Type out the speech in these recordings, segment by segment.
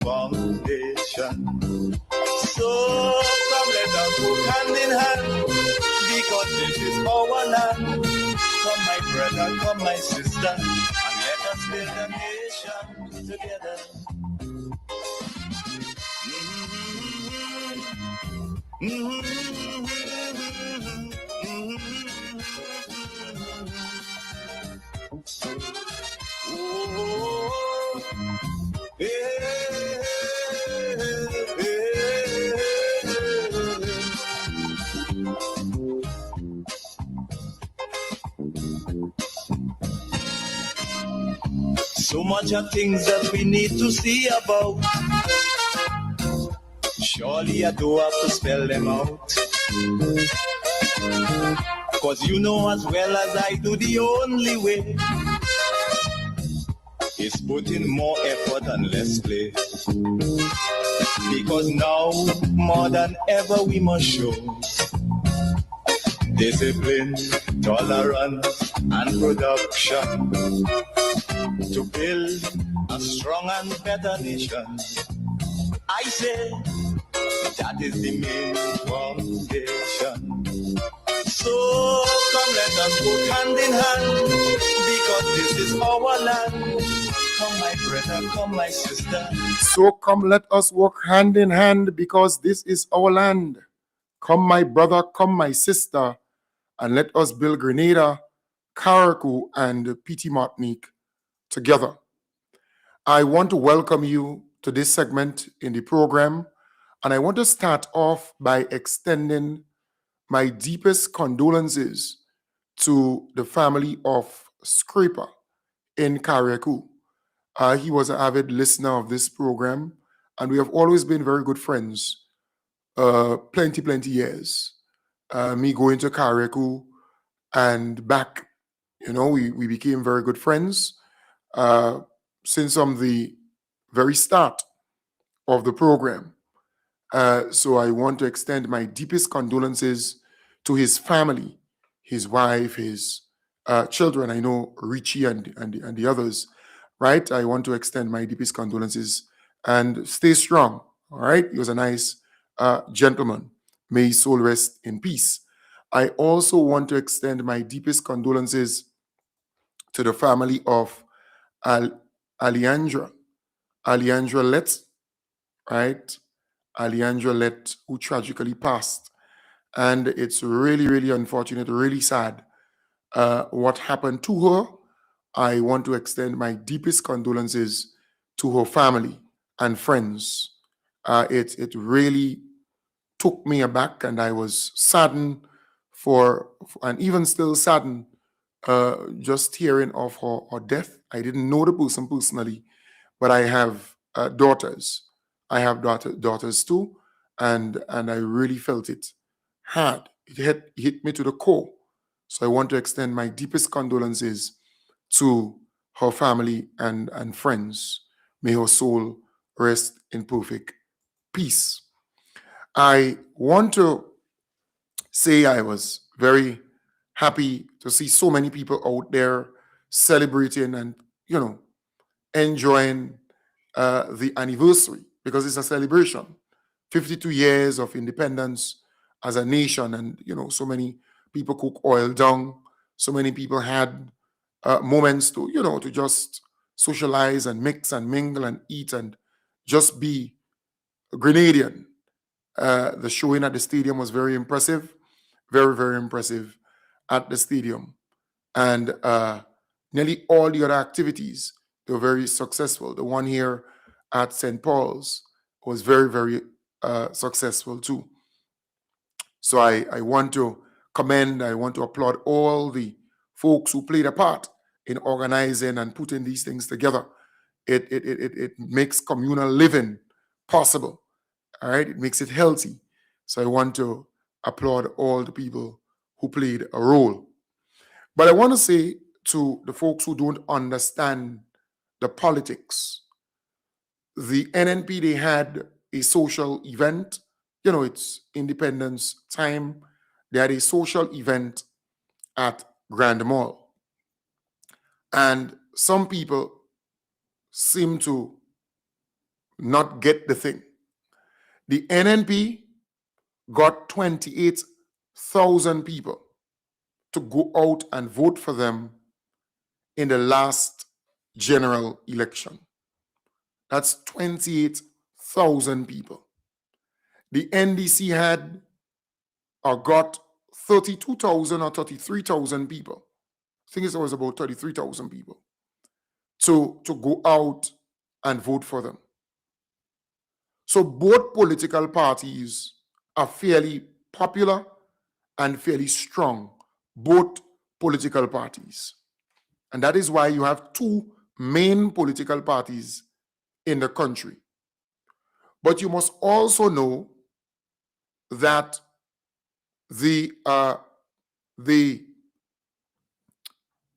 foundation. So come let us work hand in hand, because this is our land. Come my brother, come my sister, and let us build a nation together. So much of things that we need to see about. Surely I do have to spell them out. Cause you know as well as I do, the only way is put in more effort and less play. Because now, more than ever, we must show discipline, tolerance, and production to build a strong and better nation. I say that is the main foundation. So come let us go hand in hand, because this is our land. Come my brother, come my sister. So come let us work hand in hand, because this is our land. Come my brother, come my sister, and let us build Grenada, Carriacou, and Petite Martinique together. I want to welcome you to this segment in the program, and I want to start off by extending my deepest condolences to the family of Scraper in Carriacou. He was an avid listener of this program, and we have always been very good friends. Plenty years. Me going to Carriacou and back, we became very good friends since from the very start of the program. So I want to extend my deepest condolences to his family, his wife, his children. I know Richie and the others, right? I want to extend my deepest condolences and stay strong, all right? He was a nice gentleman. May his soul rest in peace. I also want to extend my deepest condolences to the family of Aliandra Lett, right? Aliandra Lett, who tragically passed. And it's really unfortunate, really sad what happened to her. I want to extend my deepest condolences to her family and friends. It really took me aback, and I was saddened and even still saddened just hearing of her death. I didn't know the person personally, but I have daughters. I have daughters too, and I really felt it hard. It hit me to the core. So I want to extend my deepest condolences to her family and friends. May her soul rest in perfect peace. I want to say I was very happy to see so many people out there celebrating and, enjoying the anniversary, because it's a celebration. 52 years of independence as a nation, and, so many people cook oil down. So many people had moments to, to just socialize and mix and mingle and eat and just be Grenadian. The showing at the stadium was very impressive, very impressive at the stadium. And nearly all the other activities, they were very successful. The one here at St. Paul's was very successful too. So I want to commend, I want to applaud all the folks who played a part in organizing and putting these things together. It makes communal living possible. All right, it makes it healthy. So I want to applaud all the people who played a role. But I want to say to the folks who don't understand the politics, the NNP, they had a social event. It's Independence time. They had a social event at Grand Mall. And some people seem to not get the thing. The NNP got 28,000 people to go out and vote for them in the last general election. That's 28,000 people. The NDC had or got 32,000 or 33,000 people. I think it was about 33,000 people to go out and vote for them. So both political parties are fairly popular and fairly strong, both political parties. And that is why you have two main political parties in the country. But you must also know that the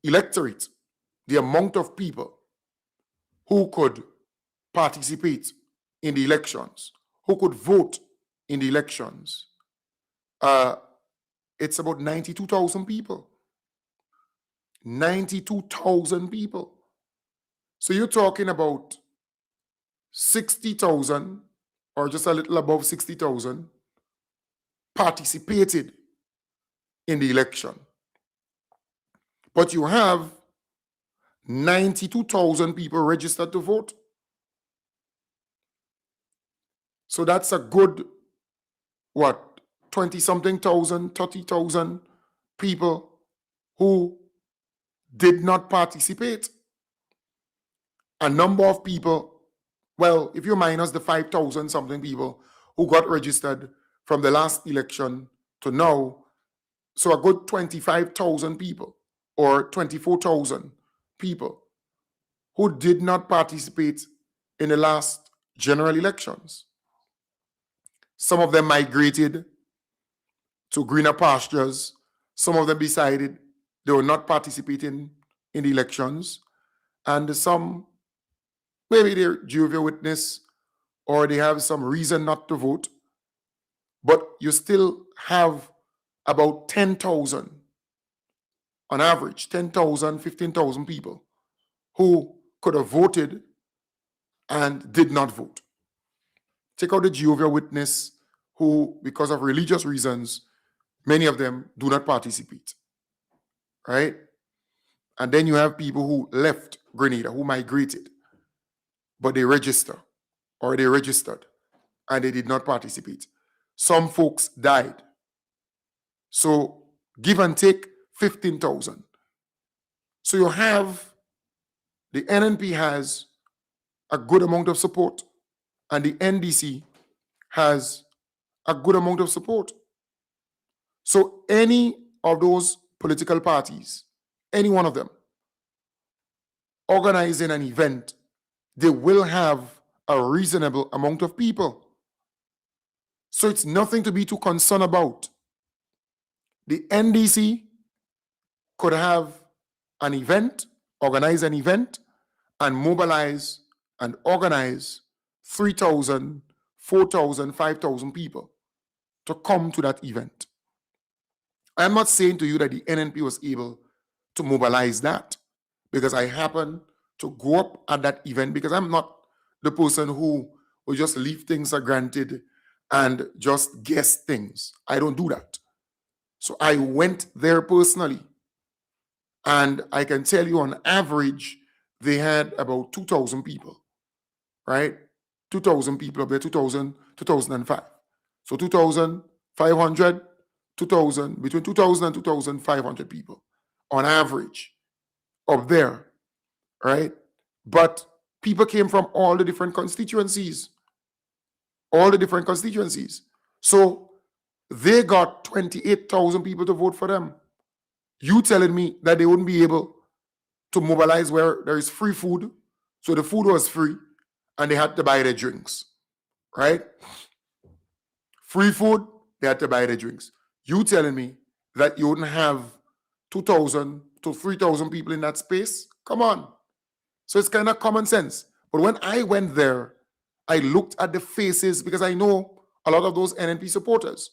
electorate, the amount of people who could participate in the elections, who could vote in the elections, it's about 92,000 people. 92,000 people. So you're talking about 60,000 or just a little above 60,000 participated in the election. But you have 92,000 people registered to vote. So that's a good, 20-something thousand, 30,000 people who did not participate. A number of people, well, if you minus the 5,000 something people who got registered from the last election to now, so a good 25,000 people or 24,000 people who did not participate in the last general elections. Some of them migrated to greener pastures. Some of them decided they were not participating in the elections. And some, maybe they're Jehovah's Witness or they have some reason not to vote. But you still have about 10,000 on average, 10,000, 15,000 people who could have voted and did not vote. Take out the Jehovah's Witness who, because of religious reasons, many of them do not participate, right? And then you have people who left Grenada, who migrated, but they register or they registered and they did not participate. Some folks died. So give and take 15,000. So you have, the NNP has a good amount of support and the NDC has a good amount of support. So any of those political parties, any one of them, organizing an event, they will have a reasonable amount of people. So it's nothing to be too concerned about. The NDC could have an event, organize an event, and mobilize and organize 3,000, 4,000, 5,000 people to come to that event. I'm not saying to you that the NNP was able to mobilize that because I happen to go up at that event because I'm not the person who will just leave things for granted and just guess things. I don't do that. So I went there personally. And I can tell you on average, they had about 2,000 people, right? 2,000 people up there, 2,000, 2005. So 2,500, 2,000, between 2,000 and 2,500 people on average up there, right? But people came from all the different constituencies, So they got 28,000 people to vote for them. You telling me that they wouldn't be able to mobilize where there is free food, so the food was free, and they had to buy their drinks, right? Free food, they had to buy their drinks. You telling me that you wouldn't have 2,000 to 3,000 people in that space? Come on. So it's kind of common sense. But when I went there, I looked at the faces because I know a lot of those NNP supporters.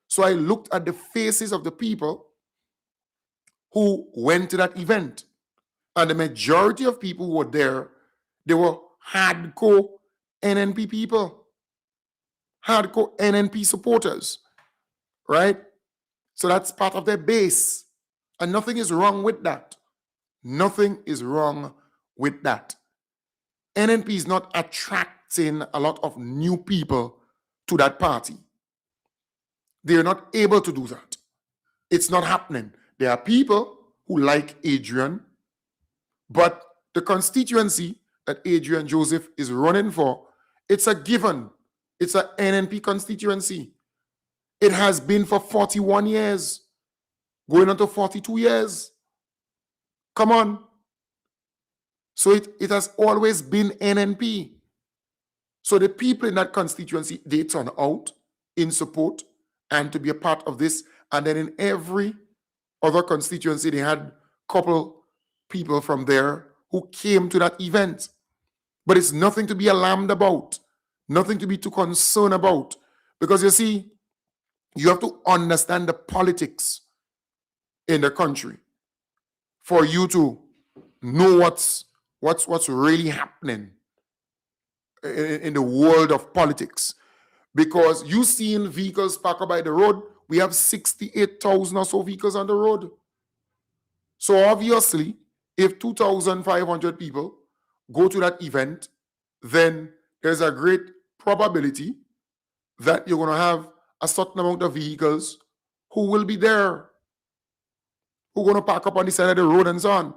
So I looked at the faces of the people who went to that event. And the majority of people who were there, they were hardcore NNP people, hardcore NNP supporters, right? So that's part of their base. And nothing is wrong with that. Nothing is wrong with that. NNP is not attracting a lot of new people to that party. They're not able to do that. It's not happening. There are people who like Adrian, but the constituency that Adrian Joseph is running for, it's a given. It's an NNP constituency. It has been for 41 years, going on to 42 years. Come on. So it has always been NNP. So the people in that constituency, they turn out in support and to be a part of this. And then in every other constituency, they had a couple people from there who came to that event. But it's nothing to be alarmed about, nothing to be too concerned about. Because you see, you have to understand the politics in the country for you to know what's really happening in the world of politics. Because you seen vehicles parked by the road, we have 68,000 or so vehicles on the road. So obviously, if 2,500 people go to that event, then there's a great probability that you're going to have a certain amount of vehicles who will be there, who are going to park up on the side of the road and so on.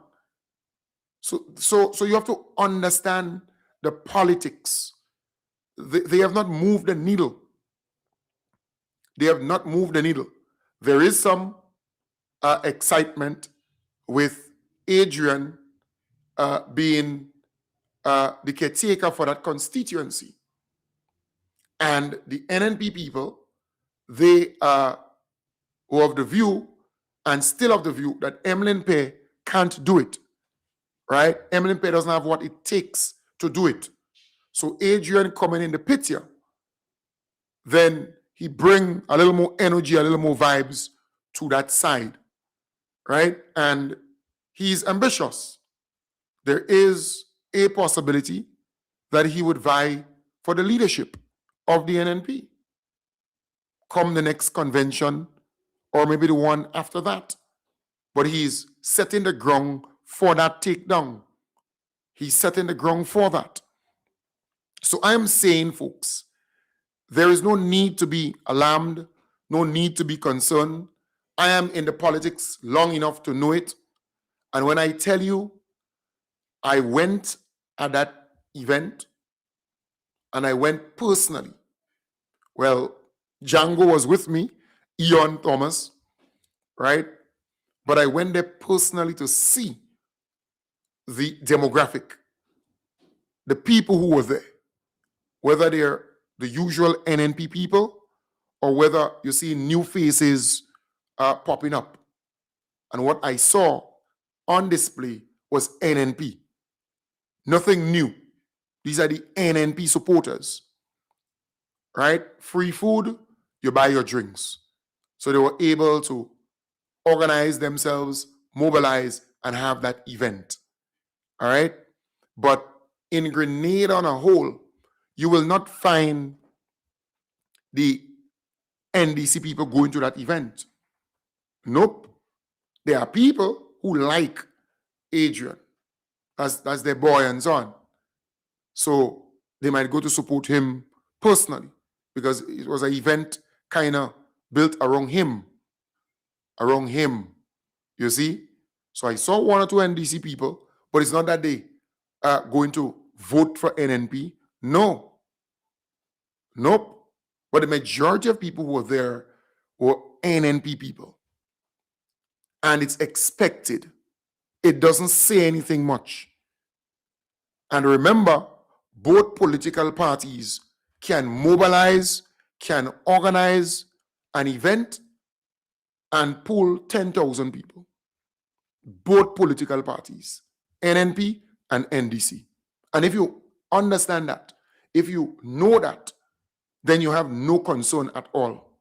So you have to understand the politics. They have not moved the needle. They have not moved the needle. There is some excitement with Adrian being the caretaker for that constituency. And the NNP people, they are of the view and still of the view that Emlyn Pay can't do it, right? Emlyn Pay doesn't have what it takes to do it. So Adrian coming in the picture, then he bring a little more energy, a little more vibes to that side, right? And he's ambitious. There is a possibility that he would vie for the leadership of the NNP come the next convention or maybe the one after that. But he's setting the ground for that takedown. He's setting the ground for that. So I'm saying, folks, there is no need to be alarmed, no need to be concerned. I am in the politics long enough to know it. And when I tell you, I went at that event and I went personally. Well, Django was with me, Ian Thomas, right? But I went there personally to see the demographic, the people who were there, whether they're the usual NNP people or whether you see new faces popping up. And what I saw on display was NNP. Nothing new. These are the NNP supporters, right? Free food, you buy your drinks. So they were able to organize themselves, mobilize, and have that event, all right? But in Grenada on a whole, you will not find the NDC people going to that event. Nope. There are people who like Adrian. That's their boy and so on. So they might go to support him personally because it was an event kind of built around him. You see? So I saw one or two NDC people, but it's not that they are going to vote for NNP. No. Nope. But the majority of people who were there were NNP people. And it's expected. It doesn't say anything much. And remember, both political parties can mobilize, can organize an event and pull 10,000 people. Both political parties, NNP and NDC. And if you understand that, if you know that, then you have no concern at all.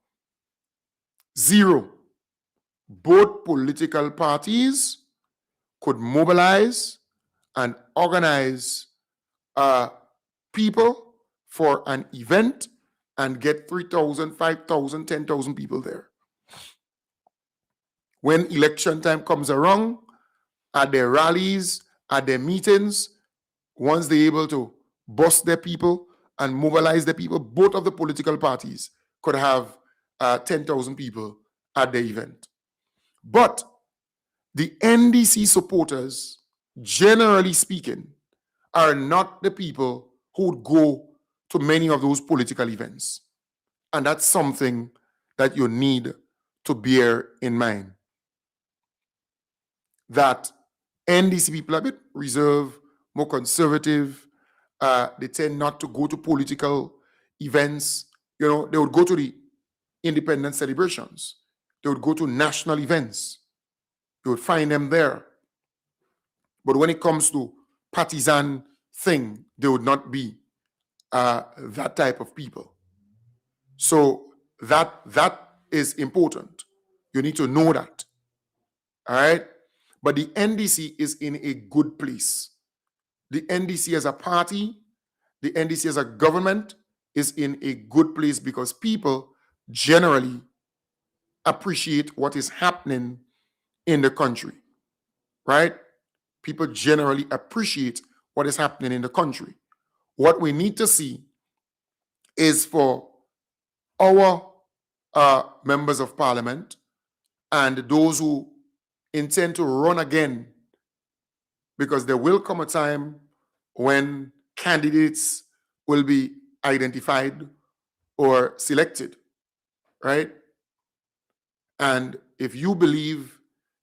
Zero. Both political parties could mobilize and organize people for an event and get 3,000, 5,000, 10,000 people there. When election time comes around, at their rallies, at their meetings, once they're able to bust their people and mobilize the people, both of the political parties could have 10,000 people at the event. But the NDC supporters, generally speaking, are not the people who would go to many of those political events. And that's something that you need to bear in mind. That NDC people are a bit reserved, more conservative. They tend not to go to political events. You know, they would go to the independence celebrations. They would go to national events. You would find them there. But when it comes to partisan thing, they would not be that type of people. So that is important. You need to know that. All right? But the NDC is in a good place. The NDC as a party, the NDC as a government is in a good place because people generally appreciate what is happening in the country, right? People generally appreciate what is happening in the country. What we need to see is for our members of parliament and those who intend to run again, because there will come a time when candidates will be identified or selected, right? And if you believe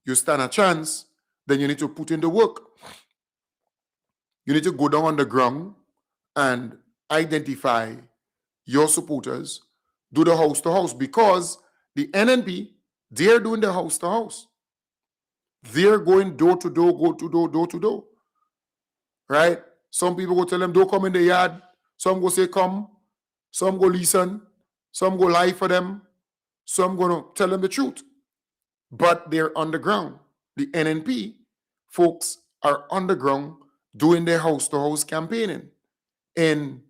you stand a chance, then you need to put in the work. You need to go down on the ground and identify your supporters, do the house to house, because the NNP, they're doing the house to house. They're going door to door, door to door, right? Some people go tell them, don't come in the yard. Some go say, come. Some go listen. Some go lie for them. Some going to tell them the truth. But they're on the ground. The NNP folks are on the ground doing their house-to-house campaigning in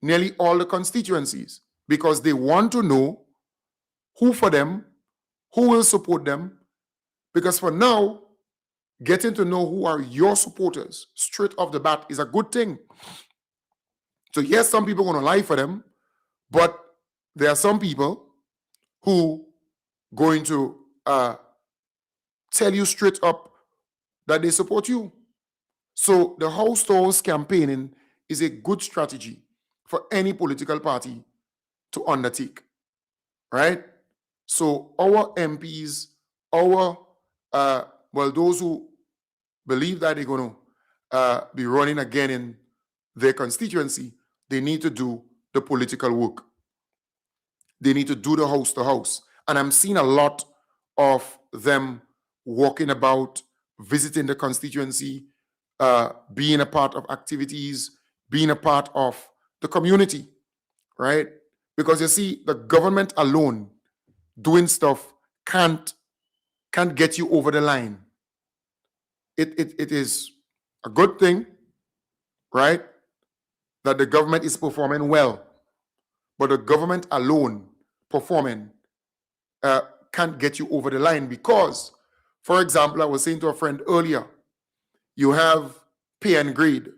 nearly all the constituencies because they want to know who for them, who will support them. Because for now, getting to know who are your supporters straight off the bat is a good thing. So yes, some people are going to lie for them, but there are some people who going to tell you straight up that they support you. So the house-to-house campaigning is a good strategy for any political party to undertake, right? So our MPs, those who believe that they're going to be running again in their constituency, they need to do the political work. They need to do the house to house. And I'm seeing a lot of them walking about, visiting the constituency, being a part of activities, being a part of the community, right? Because you see, the government alone doing stuff can't get you over the line. It is a good thing, right, that the government is performing well, but the government alone performing can't get you over the line because, for example, I was saying to a friend earlier, you have pay and grade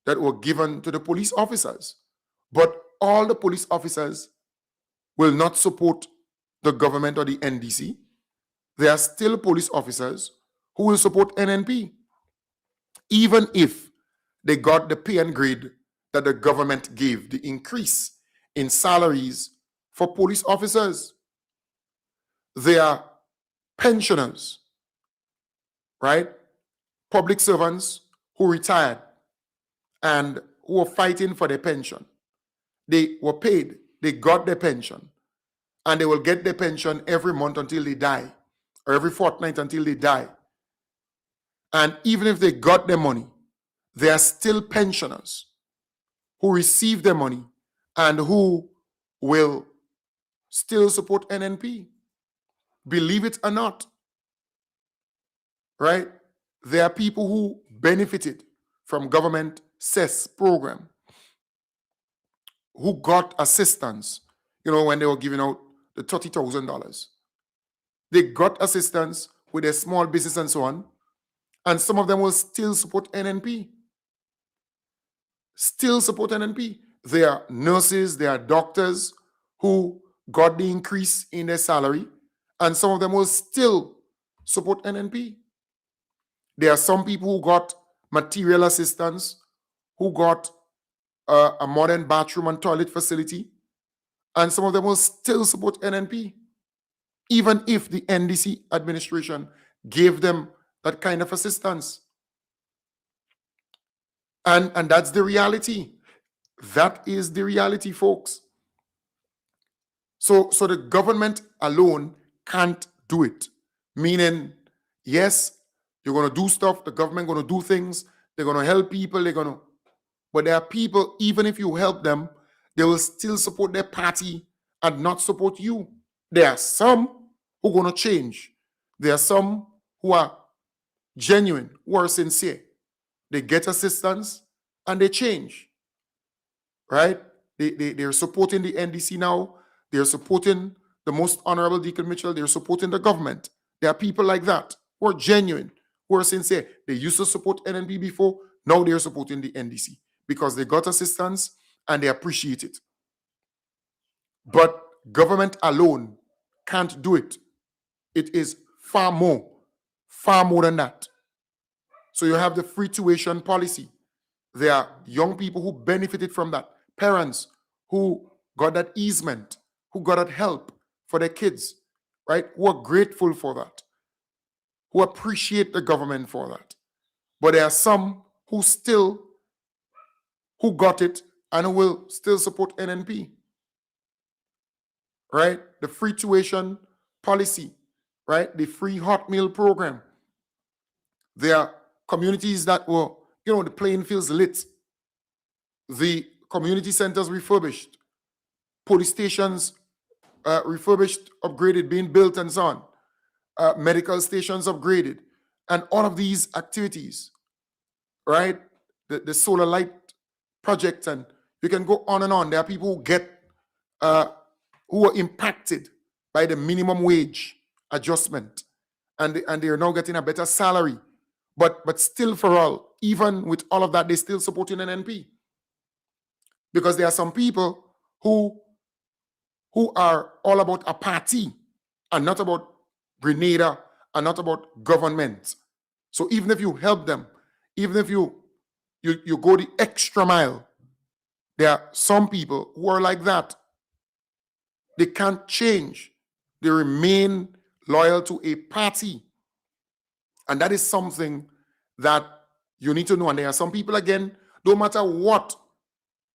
that were given to the police officers, but all the police officers will not support the government or the NDC. There are still police officers who will support NNP, even if they got the pay and grade that the government gave, the increase in salaries for police officers. They are pensioners, right? Public servants who retired and who were fighting for their pension. They were paid, they got their pension, and they will get their pension every month until they die, or every fortnight until they die. And even if they got their money, they are still pensioners who receive their money and who will still support NNP. Believe it or not, right? There are people who benefited from government CES program who got assistance, when they were giving out the $30,000. They got assistance with their small business and so on, and some of them will still support NNP. Still support NNP. There are nurses, there are doctors who got the increase in their salary, and some of them will still support NNP. There are some people who got material assistance, who got a modern bathroom and toilet facility, and some of them will still support NNP, even if the NDC administration gave them that kind of assistance. And that's the reality. That is the reality, folks. So the government alone can't do it. Meaning, yes, you're going to do stuff, the government going to do things, they're going to help people, but there are people, even if you help them, they will still support their party and not support you. There are some who are going to change. There are some who are genuine, who are sincere. They get assistance and they change, right? They're supporting the NDC now. They're supporting the Most Honorable Deacon Mitchell. They're supporting the government. There are people like that who are genuine, who are sincere. They used to support NNP before. Now they're supporting the NDC because they got assistance and they appreciate it. But government alone can't do it. It is far more than that. So you have the free tuition policy. There are young people who benefited from that. Parents who got that easement, who got that help for their kids, right? Who are grateful for that, who appreciate the government for that. But there are some who got it and who will still support NNP, right? The free tuition policy, right? The free hot meal program. There are communities that were, the playing fields lit, the community centers refurbished, police stations refurbished, upgraded, being built and so on, medical stations upgraded, and all of these activities, right? The solar light project, and you can go on and on. There are people who get, who are impacted by the minimum wage adjustment, and they are now getting a better salary. But still, for all, even with all of that, they still supporting NNP. Because there are some people who are all about a party and not about Grenada and not about government. So even if you help them, even if you go the extra mile, there are some people who are like that. They can't change. They remain loyal to a party. And that is something that you need to know. And there are some people, again, no matter what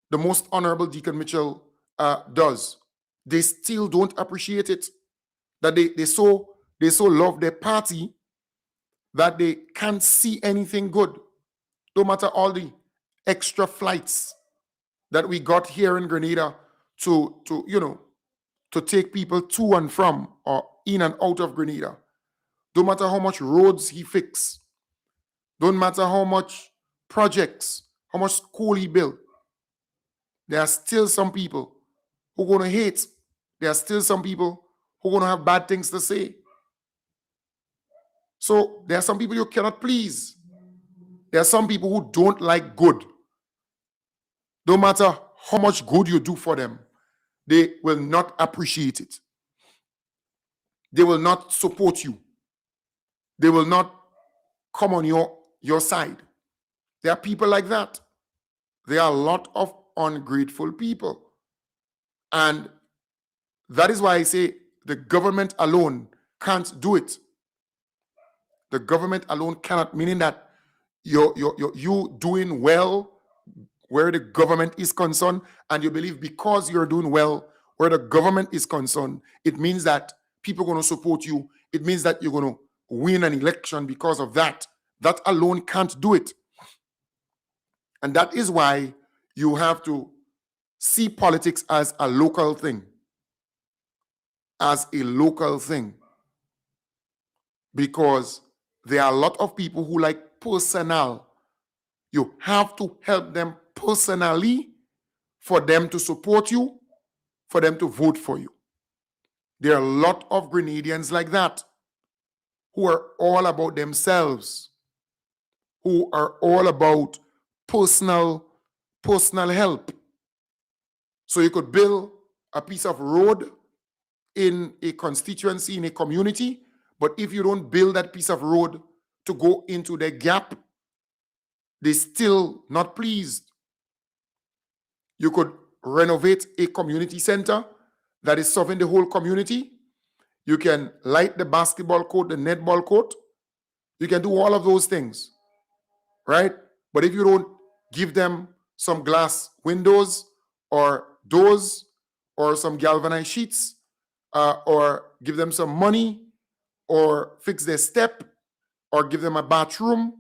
the Most Honorable Deacon Mitchell does, they still don't appreciate it. That they so love their party that they can't see anything good. No matter all the extra flights that we got here in Grenada to take people to and from or in and out of Grenada. No matter how much roads he fixed. Don't matter how much projects, how much school he built. There are still some people who are going to hate. There are still some people who are going to have bad things to say. So there are some people you cannot please. There are some people who don't like good. No matter how much good you do for them, they will not appreciate it. They will not support you. They will not come on your side. There are people like that. There are a lot of ungrateful people. And that is why I say the government alone can't do it. The government alone cannot, meaning that you doing well where the government is concerned, and you believe because you're doing well where the government is concerned, it means that people are going to support you. It means that you're going to win an election because of that. That alone can't do it. And that is why you have to see politics as a local thing. As a local thing. Because there are a lot of people who like personal. You have to help them personally for them to support you, for them to vote for you. There are a lot of Grenadians like that who are all about themselves, who are all about personal help. So you could build a piece of road in a constituency, in a community, but if you don't build that piece of road to go into the gap, they're still not pleased. You could renovate a community center that is serving the whole community. You can light the basketball court, the netball court. You can do all of those things, right? But if you don't give them some glass windows or doors or some galvanized sheets, or give them some money or fix their step or give them a bathroom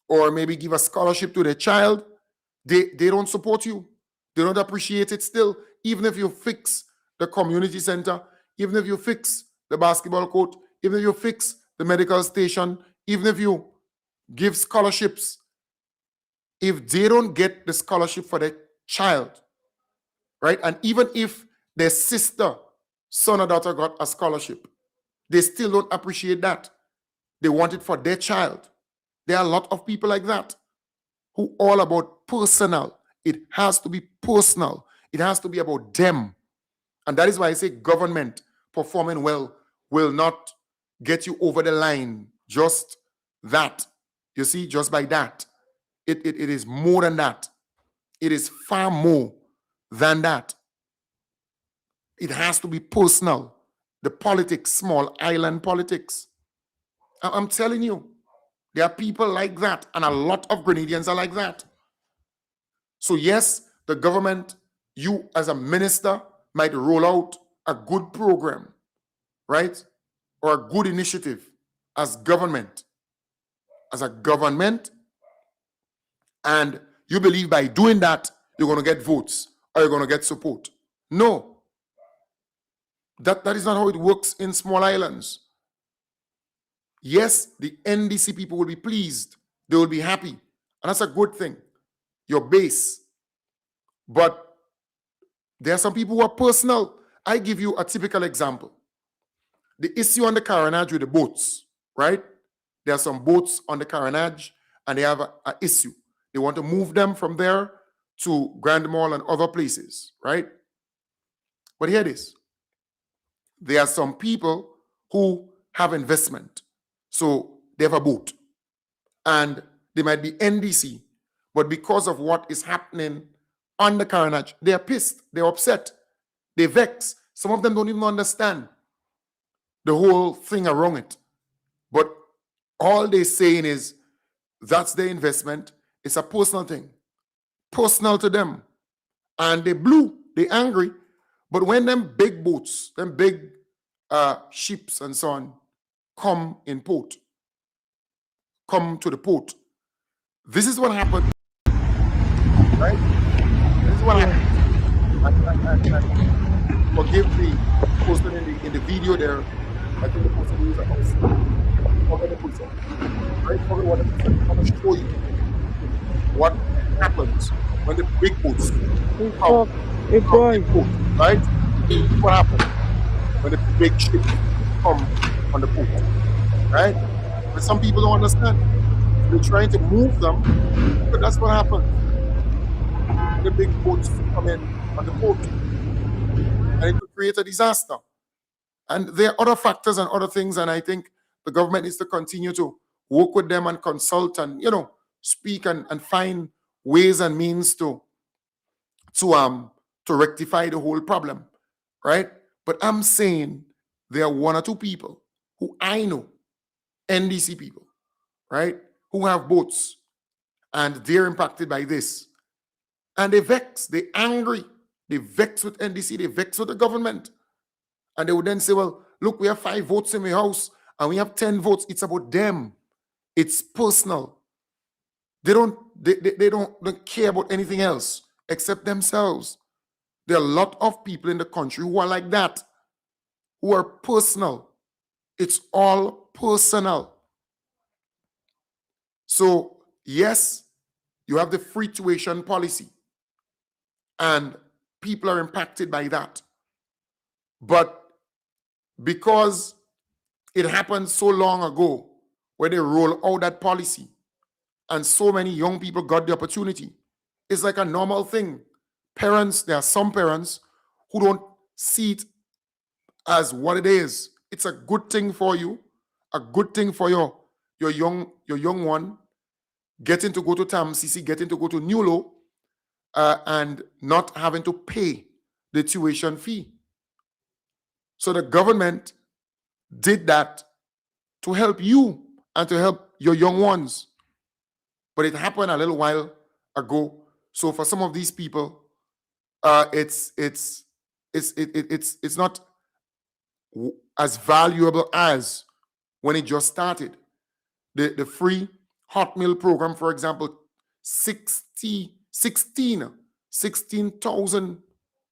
or maybe give a scholarship to their child, they don't support you. They don't appreciate it still. Even if you fix the community center, even if you fix the basketball court, even if you fix the medical station, even if you give scholarships, if they don't get the scholarship for their child, right? And even if their sister, son or daughter got a scholarship, they still don't appreciate that. They want it for their child. There are a lot of people like that who all about personal. It has to be personal. It has to be about them. And that is why I say government performing well will not get you over the line. Just that. You see, just by that. It is more than that. It is far more than that. It has to be personal. The politics, small island politics. I'm telling you, there are people like that, and a lot of Grenadians are like that. So yes, the government, you as a minister might roll out a good program, right? Or a good initiative as government, and you believe by doing that, you're going to get votes or you're going to get support. No, that is not how it works in small islands. Yes, the NDC people will be pleased. They will be happy. And that's a good thing. Your base. But there are some people who are personal. I give you a typical example. The issue on the Carenage with the boats, right? There are some boats on the Carenage and they have an issue. They want to move them from there to Grand Mall and other places, right? But here it is. There are some people who have investment. So they have a boat. And they might be NDC, but because of what is happening on the Carenage, they are pissed, they're upset, they vex. Some of them don't even understand the whole thing around it. But all they're saying is that's their investment. It's a personal thing, personal to them. And they blue, they angry. But when them big boats, them big ships and so on come in port, come to the port, this is what happened, right? This is what happened. And forgive the person in the video there. I think the person used a house. Forget the person. Right? Forget what the person. I'm going to show you what happens when the big boats come in port, right? What happens when the big ships come on the port, right? But some people don't understand. They're trying to move them, but that's what happens. The big boats come in on the port, and it could create a disaster. And there are other factors and other things, and I think the government needs to continue to work with them and consult and speak and find ways and means to rectify the whole problem, right? But I'm saying there are one or two people who I know, NDC people, right, who have boats, and they're impacted by this. And they vex, they angry, they vex with NDC, they vex with the government. And they would then say, well, look, we have 5 votes in the House and we have 10 votes. It's about them. It's personal. They don't care about anything else except themselves. There are a lot of people in the country who are like that, who are personal. It's all personal. So, yes, you have the free tuition policy. and people are impacted by that. But because it happened so long ago where they roll out that policy and so many young people got the opportunity, it's like a normal thing. Parents, there are some parents who don't see it as what it is. It's a good thing for you, a good thing for your young one, getting to go to TAMCC, getting to go to NULO, and not having to pay the tuition fee. So the government did that to help you and to help your young ones. But it happened a little while ago. So for some of these people, it's not as valuable as when it just started. The free hot meal program, for example, 16,000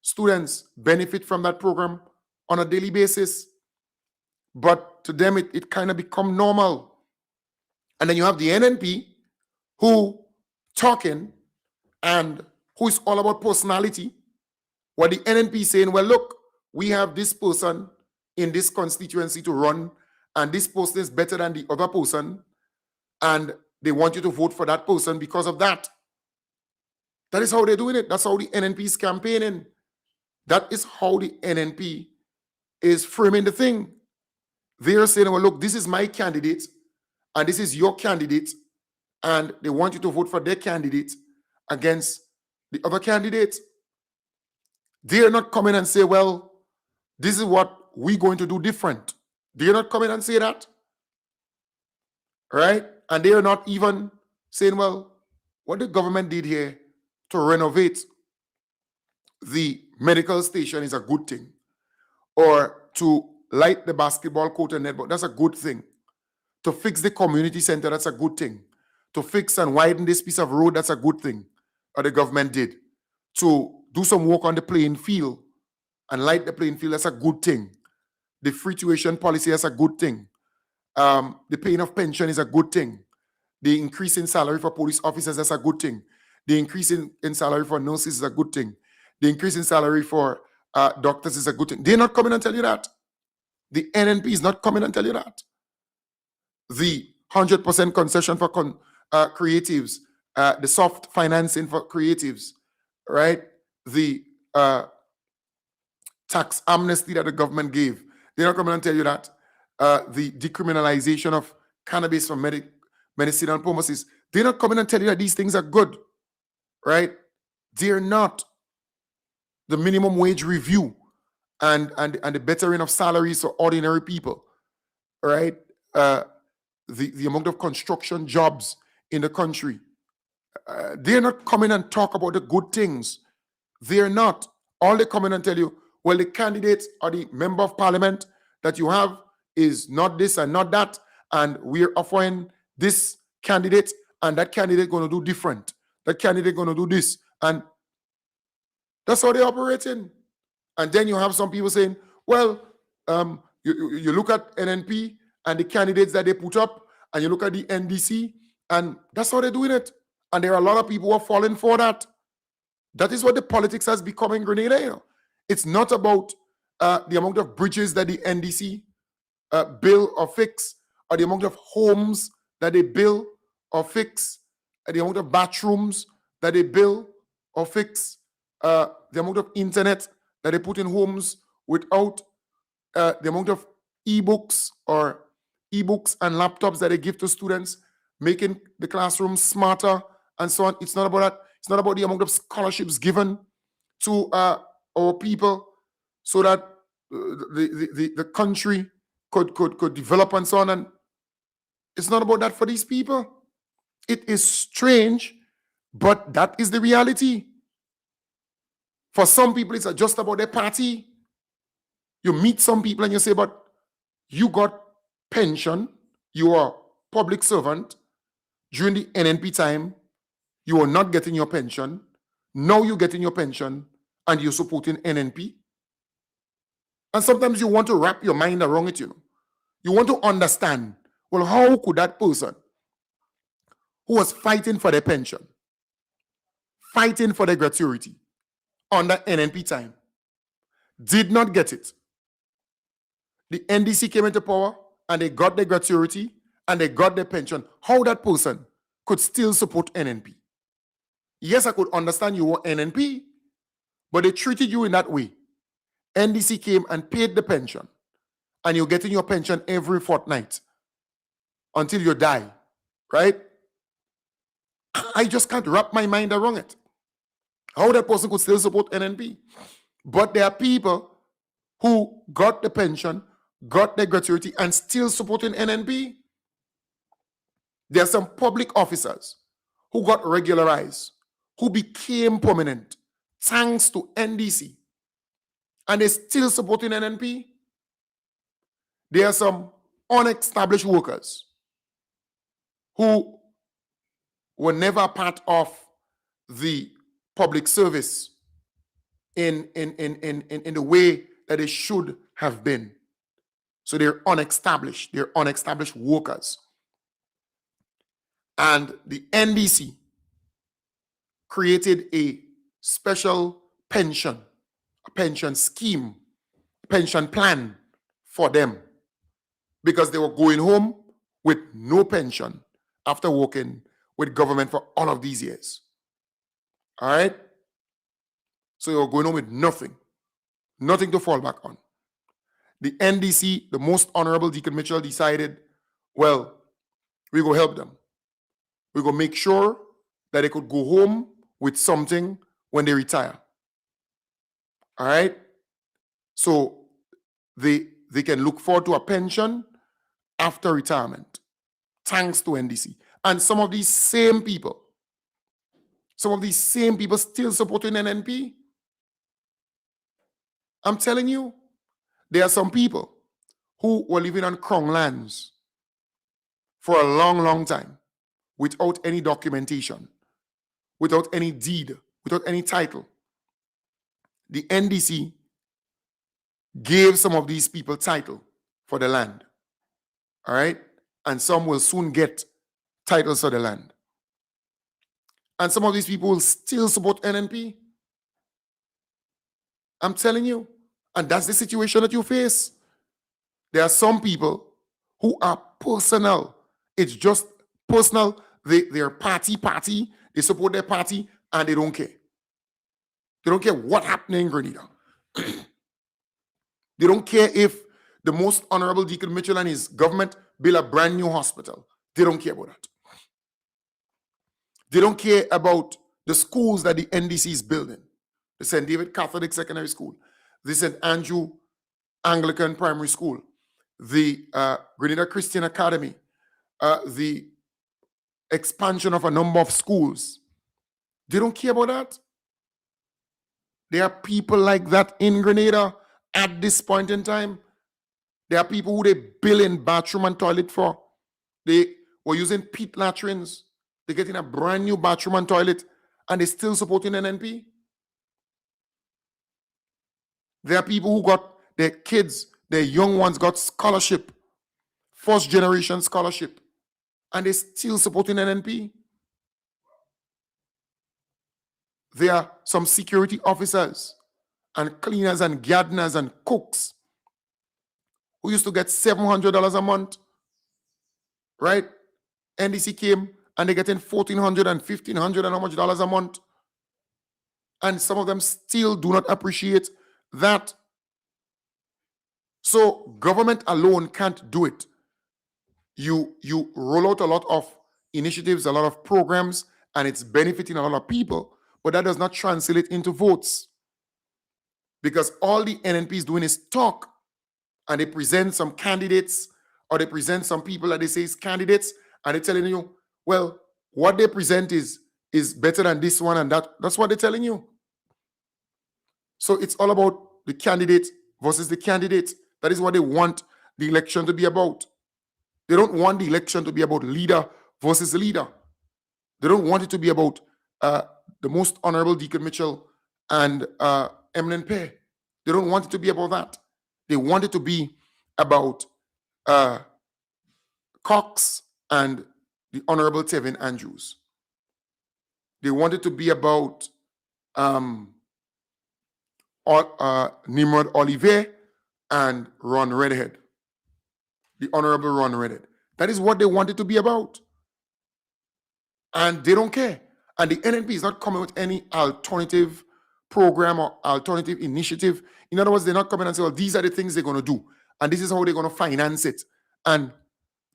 students benefit from that program on a daily basis. But to them, it kind of become normal. And then you have the NNP who talking and who is all about personality. What the NNP saying, well, look, we have this person in this constituency to run, and this person is better than the other person, and they want you to vote for that person because of that. That is how they're doing it. That's how the NNP is campaigning. That is how the NNP is framing the thing. They're saying, well, look, this is my candidate, and this is your candidate, and they want you to vote for their candidate against the other candidate. They're not coming and say, well, this is what we're going to do different. They're not coming and say that. Right? And they're not even saying, well, what the government did here to renovate the medical station is a good thing. Or to light the basketball court and netball, that's a good thing. To fix the community center, that's a good thing. To fix and widen this piece of road, that's a good thing. Or the government did. To do some work on the playing field and light the playing field, that's a good thing. The free tuition policy, that's a good thing. The paying of pension is a good thing. The increase in salary for police officers, that's a good thing. The increase in salary for nurses is a good thing. The increase in salary for doctors is a good thing. They're not coming and tell you that. The NNP is not coming and tell you that. The 100% concession for creatives, the soft financing for creatives, right? The tax amnesty that the government gave. They're not coming and tell you that. The decriminalization of cannabis for medicinal purposes. They're not coming and tell you that these things are good, right? They're not. The minimum wage review and the bettering of salaries for ordinary people, right? The amount of construction jobs in the country. They're not coming and talk about the good things. They're not. All they come in and tell you, well, the candidate or the member of parliament that you have is not this and not that, and we're offering this candidate, and that candidate going to do different. That candidate going to do this, and that's how they operate in. And then you have some people saying, well, you look at NNP and the candidates that they put up, and you look at the NDC, and that's how they're doing it. And there are a lot of people who are falling for that. That is what the politics has become in Grenada. You know? It's not about the amount of bridges that the NDC build or fix, or the amount of homes that they build or fix, the amount of bathrooms that they build or fix, the amount of internet that they put in homes without the amount of ebooks and laptops that they give to students, making the classroom smarter and so on. It's not about that. It's not about the amount of scholarships given to our people so that the country could develop and so on. And it's not about that for these people. It is strange, but that is the reality. For some people, it's just about their party. You meet some people and you say, but you got pension, you are public servant. During the NNP time, you are not getting your pension. Now you're getting your pension and you're supporting NNP. And sometimes you want to wrap your mind around it, you know. You want to understand, well, how could that person who was fighting for their pension, fighting for their gratuity, under NNP time, did not get it. The NDC came into power and they got their gratuity and they got their pension. How that person could still support NNP? Yes, I could understand you were NNP, but they treated you in that way. NDC came and paid the pension, and you're getting your pension every fortnight until you die, right? I just can't wrap my mind around it. How that person could still support NNP? But there are people who got the pension, got their gratuity, and still supporting NNP. There are some public officers who got regularized, who became permanent, thanks to NDC, and they're still supporting NNP. There are some unestablished workers who were never part of the public service in the way that they should have been. So they're unestablished workers. And the NDC created a special pension scheme, pension plan for them, because they were going home with no pension after working with government for all of these years. All right? So they were going home with nothing to fall back on. The NDC, the most honorable Deacon Mitchell, decided, well, we go help them. We go make sure that they could go home with something when they retire. All right? So they can look forward to a pension after retirement, thanks to NDC. And some of these same people still supporting NNP. I'm telling you, there are some people who were living on Crown lands for a long, long time without any documentation, without any deed, without any title. The NDC gave some of these people title for the land. All right? And some will soon get titles for the land. And some of these people will still support NNP. I'm telling you. And that's the situation that you face. There are some people who are personal. It's just personal. They're party. They support their party and they don't care. They don't care what happened in Grenada. They don't care if the most honorable Deacon Mitchell and his government build a brand new hospital. They don't care about that. They don't care about the schools that the NDC is building. The St. David Catholic Secondary School, the St. Andrew Anglican Primary School, the Grenada Christian Academy, the expansion of a number of schools. They don't care about that. There are people like that in Grenada at this point in time. There are people who they bill in bathroom and toilet for. They were using pit latrines. They're getting a brand new bathroom and toilet, and they're still supporting NNP. There are people who got their kids, their young ones got scholarship, first generation scholarship, and they're still supporting NNP. There are some security officers and cleaners and gardeners and cooks who used to get $700 a month, right? NDC came and they're getting $1,400 and $1,500 and how much dollars a month. And some of them still do not appreciate that. So government alone can't do it. You roll out a lot of initiatives, a lot of programs, and it's benefiting a lot of people, but that does not translate into votes. Because all the NNP is doing is talk, and they present some candidates, or they present some people that they say is candidates, and they're telling you, well, what they present is better than this one and that. That's what they're telling you. So it's all about the candidate versus the candidate. That is what they want the election to be about. They don't want the election to be about leader versus leader. They don't want it to be about the most honorable Deacon Mitchell and eminent Pear. They don't want it to be about that. They want it to be about Cox and the Honorable Tevin Andrews. They want it to be about Nimrod Olivier and Ron Redhead, the Honorable Ron Redhead. That is what they want it to be about. And they don't care. And the NNP is not coming with any alternative program or alternative initiative. In other words, they're not coming and say, well, these are the things they're going to do. And this is how they're going to finance it. And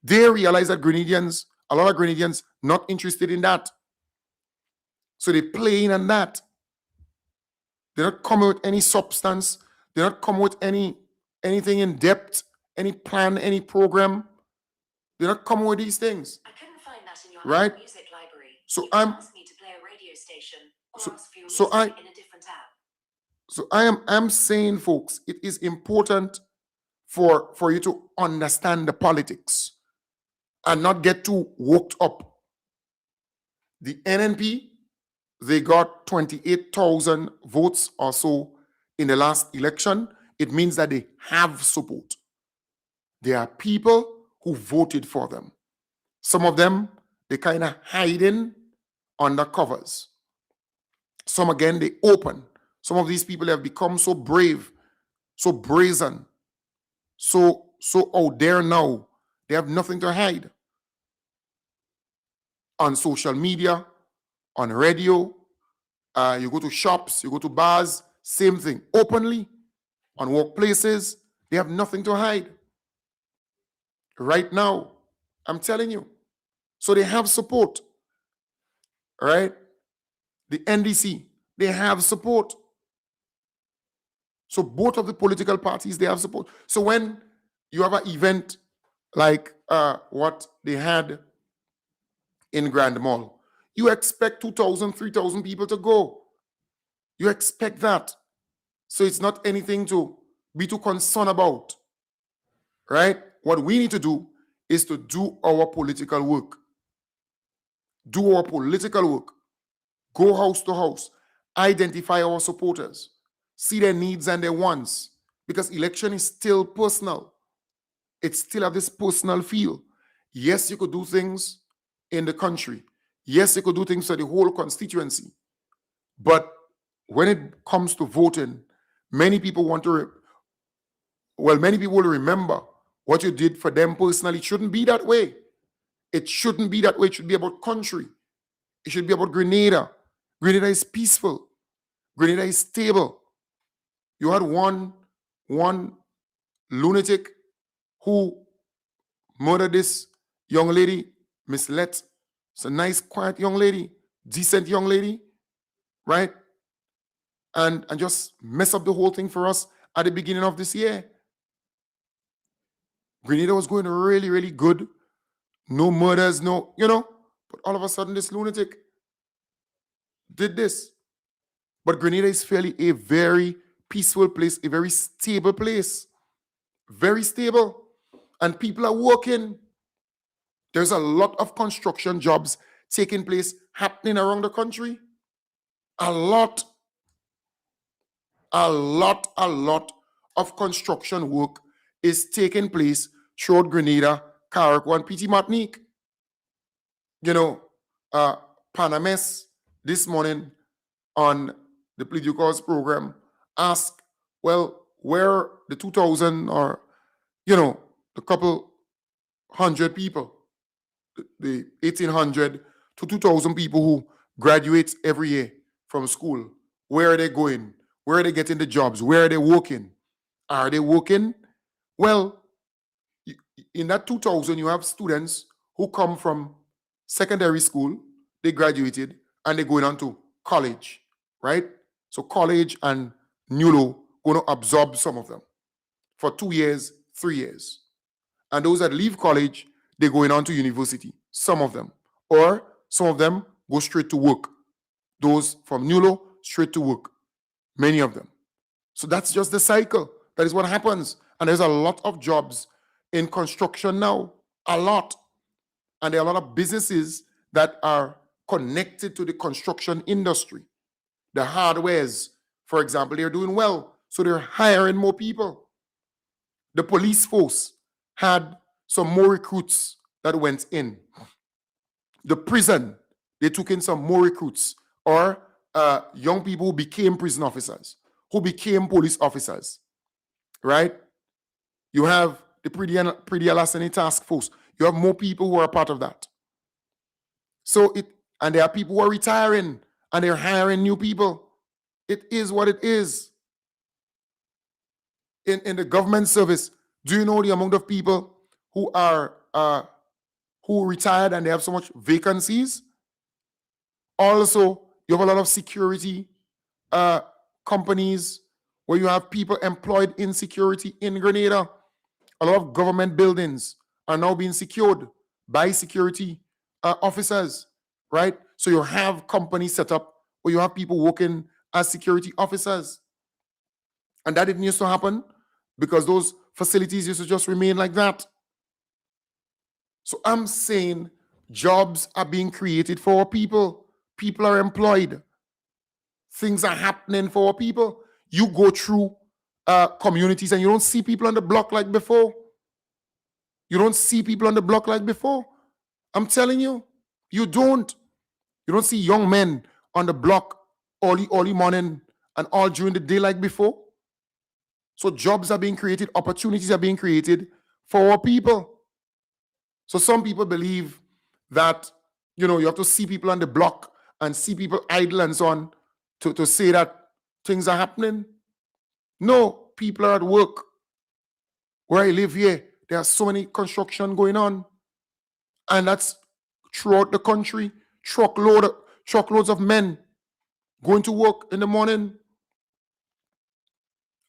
they realize that Grenadians, a lot of Grenadians, not interested in that. So they're playing on that. They're not coming with any substance. They're not coming with anything in depth, any plan, any program. They're not coming with these things. I couldn't find that in your right? music library. So You I'm asked me to play a radio station or so, ask for your so music I in a different app. so I'm saying, folks, it is important for you to understand the politics and not get too worked up. The NNP, they got 28,000 votes or so in the last election. It means that they have support. There are people who voted for them. Some of them, they kind of hiding under covers. Some, again, they open. Some of these people have become so brave, so brazen, so out there now. They have nothing to hide. On social media, on radio, you go to shops, you go to bars, same thing. Openly, on workplaces, they have nothing to hide. Right now, I'm telling you. So they have support, right? The NDC, they have support. So both of the political parties, they have support. So when you have an event like what they had in Grand Mall, you expect 2,000, 3,000 people to go. You expect that. So it's not anything to be too concerned about, right? What we need to do is to do our political work. Do our political work. Go house to house. Identify our supporters. See their needs and their wants. Because election is still personal. It still have this personal feel. Yes, you could do things in the country. Yes, you could do things for the whole constituency. But when it comes to voting, many people want to, many people will remember what you did for them personally. It shouldn't be that way. It shouldn't be that way. It should be about country. It should be about Grenada. Grenada is peaceful. Grenada is stable. You had one lunatic who murdered this young lady, Miss Let. It's a nice, quiet young lady, decent young lady, right? And just mess up the whole thing for us at the beginning of this year. Grenada was going really, really good. No murders, no, but all of a sudden this lunatic did this. But Grenada is fairly a very peaceful place, a very stable place. Very stable. And people are working. There's a lot of construction jobs taking place, happening around the country. A lot of construction work is taking place throughout Grenada, Carriacou, and Petit Martinique. Panames this morning on the Political Cause program asked, well, where the 2,000 or, the couple hundred people, the 1,800 to 2,000 people who graduate every year from school, where are they going? Where are they getting the jobs? Where are they working? Are they working? Well, in that 2,000, you have students who come from secondary school, they graduated, and they're going on to college, right? So college and NULO going to absorb some of them for 2 years, 3 years. And those that leave college, they're going on to university, some of them. Or some of them go straight to work. Those from NULO, straight to work. Many of them. So that's just the cycle. That is what happens. And there's a lot of jobs in construction now. A lot. And there are a lot of businesses that are connected to the construction industry. The hardwares, for example, they're doing well. So they're hiring more people. The police force had some more recruits that went in. The prison, they took in some more recruits or young people who became prison officers who became police officers, right? You have the Pre-Alassani task force. You have more people who are part of that. So and there are people who are retiring and they're hiring new people. It is what it is. In the government service, do you know the amount of people who are who retired and they have so much vacancies? Also, you have a lot of security companies where you have people employed in security in Grenada. A lot of government buildings are now being secured by security officers, right? So you have companies set up where you have people working as security officers. And that didn't used to happen because those facilities used to just remain like that. So I'm saying jobs are being created for our people. People are employed. Things are happening for our people. You go through communities and you don't see people on the block like before. You don't see people on the block like before. I'm telling you, you don't. You don't see young men on the block early morning and all during the day like before. So jobs are being created, opportunities are being created for our people. So some people believe that, you have to see people on the block and see people idle and so on to say that things are happening. No, people are at work. Where I live here, there are so many construction going on. And that's throughout the country. Truckloads of men going to work in the morning.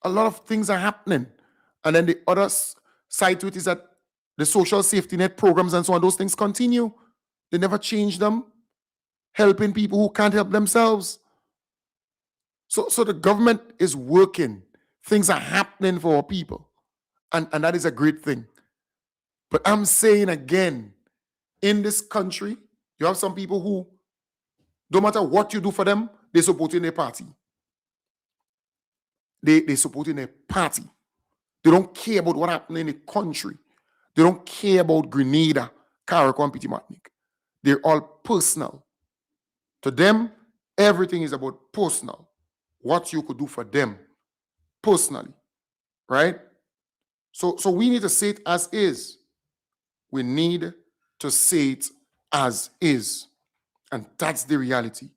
A lot of things are happening. And then the other side to it is that the social safety net programs and so on, those things continue. They never change them, helping people who can't help themselves. So the government is working. Things are happening for our people. And that is a great thing. But I'm saying again, in this country, you have some people who, no matter what you do for them, they support in their party. They support in their party. They don't care about what happened in the country. They don't care about Grenada, Carriacou, and Petit Martinique. They're all personal. To them, everything is about personal. What you could do for them personally, right? So we need to say it as is. We need to say it as is. And that's the reality.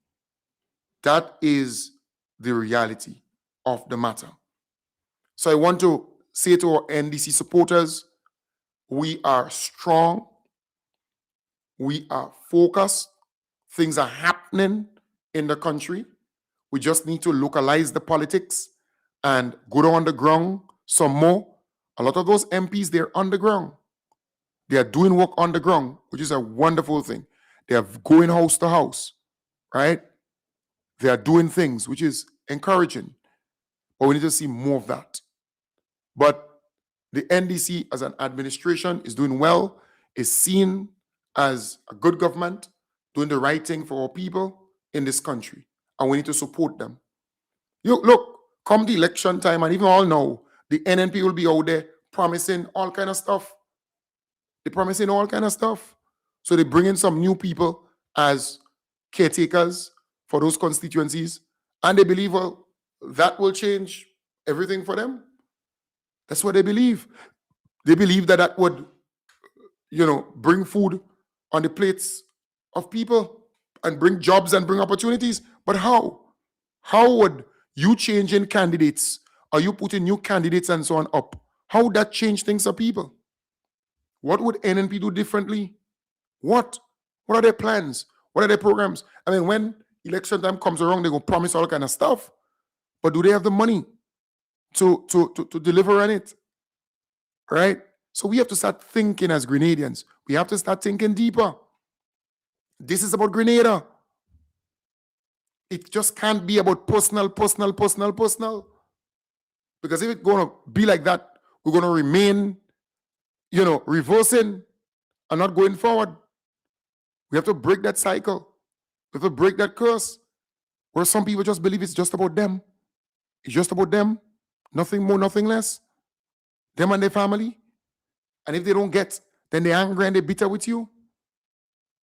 That is the reality of the matter. So I want to say to our NDC supporters, we are strong. We are focused. Things are happening in the country. We just need to localize the politics and go down on the ground some more. A lot of those MPs, they're on the ground. They are doing work on the ground, which is a wonderful thing. They are going house to house, right? They are doing things, which is encouraging. But we need to see more of that. But the NDC as an administration is doing well, is seen as a good government, doing the right thing for our people in this country. And we need to support them. Look, come the election time, and even all now, the NNP will be out there promising all kind of stuff. They're promising all kind of stuff. So they bring in some new people as caretakers for those constituencies. And they believe, well, that will change everything for them. That's what they believe. They believe that would, bring food on the plates of people and bring jobs and bring opportunities. But how? How would you changing candidates or you putting new candidates and so on up? How would that change things for people? What would NNP do differently? What? What are their plans? What are their programs? I mean, when election time comes around, they will promise all kind of stuff. But do they have the money to deliver on it? Right? So we have to start thinking as Grenadians. We have to start thinking deeper. This is about Grenada. It just can't be about personal. Because if it's going to be like that, we're going to remain, reversing and not going forward. We have to break that cycle. We have to break that curse where some people just believe it's just about them. It's just about them. Nothing more, nothing less. Them and their family. And if they don't get, then they're angry and they're bitter with you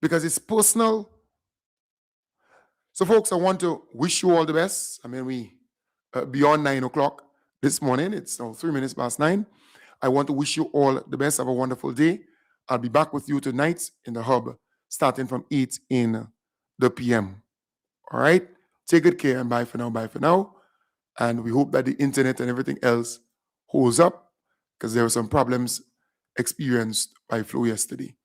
because it's personal. So, folks, I want to wish you all the best. I mean, we beyond 9 o'clock this morning. It's now 3 minutes past 9. I want to wish you all the best. Have a wonderful day. I'll be back with you tonight in the hub, starting from 8 in the PM. All right? Take good care and bye for now. Bye for now. And we hope that the internet and everything else holds up because there were some problems experienced by Flo yesterday.